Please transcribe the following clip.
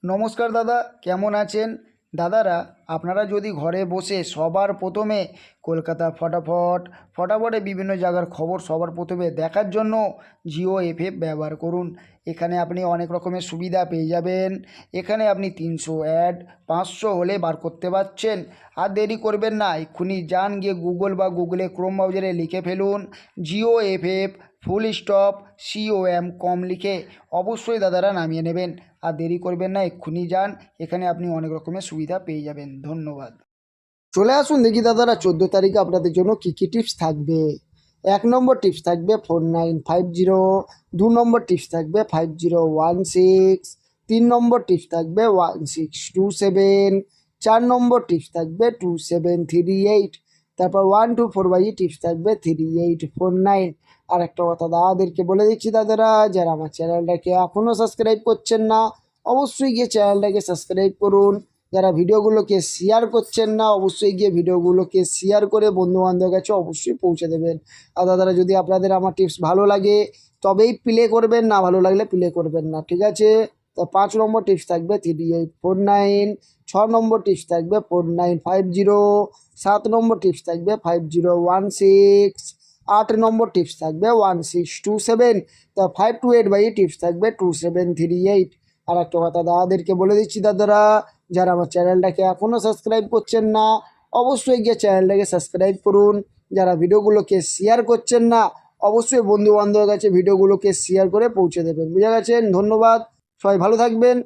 নমস্কার দাদা, কেমন আছেন? দাদারা, আপনারা যদি ঘরে বসে সবার প্রথমে কলকাতা ফটাফটে বিভিন্ন জায়গার খবর সবার প্রথমে দেখার জন্য জিও এফএফ ব্যবহার করুন। এখানে আপনি অনেক রকমের সুবিধা পেয়ে যাবেন। এখানে আপনি 300 অ্যাড 500 হলে বার করতে পারছেন। আর দেরি করবেন না, এক্ষুনি যান গিয়ে গুগল বা গুগলে ক্রোম ব্রাউজারে লিখে ফেলুন Jio FF full stop COM কম লিখে অবশ্যই দাদারা নামিয়ে নেবেন। আর দেরি করবেন না, এক্ষুনি যান, এখানে আপনি অনেক রকমের সুবিধা পেয়ে যাবেন। ধন্যবাদ। চলে আসুন দেখি দাদারা 14 তারিখে আপনাদের জন্য কী কী টিপস থাকবে। 1 নম্বর টিপস থাকবে 4950। 2 নম্বর টিপস থাকবে 5016। 3 নম্বর টিপস থাকবে 1627। 4 নম্বর টিপস থাকবে 2738। তারপর 124 টিপস থাকবে 3849। আর একটা কথা দাদাদেরকে বলে দিচ্ছি, দাদারা যারা আমার চ্যানেলটাকে এখনও সাবস্ক্রাইব করছেন না অবশ্যই গিয়ে চ্যানেলটাকে সাবস্ক্রাইব করুন। যারা ভিডিওগুলোকে শেয়ার করছেন না অবশ্যই গিয়ে ভিডিওগুলোকে শেয়ার করে বন্ধুবান্ধবের কাছে অবশ্যই পৌঁছে দেবেন। আর দাদারা, যদি আপনাদের আমার টিপস ভালো লাগে তবেই প্লে করবেন, না ভালো লাগলে প্লে করবেন না, ঠিক আছে? তো 5 নম্বর টিপস থাকবে 3849। 6 নম্বর টিপস থাকবে 4950। 7 নম্বর টিপস থাকবে 5016। 8 নম্বর টিপস থাকবে 1627। তো 528 টিপস থাকবে 2738। আর একটা কথা দাদাদেরকে বলে দিচ্ছি, দাদারা যারা আমার চ্যানেলটাকে এখনও সাবস্ক্রাইব করছেন না অবশ্যই গিয়ে চ্যানেলটাকে সাবস্ক্রাইব করুন। যারা ভিডিওগুলোকে শেয়ার করছেন না অবশ্যই বন্ধু বান্ধবের কাছে ভিডিওগুলোকে শেয়ার করে পৌঁছে দেবেন। বুঝে গেছেন? ধন্যবাদ, সবাই ভালো থাকবেন।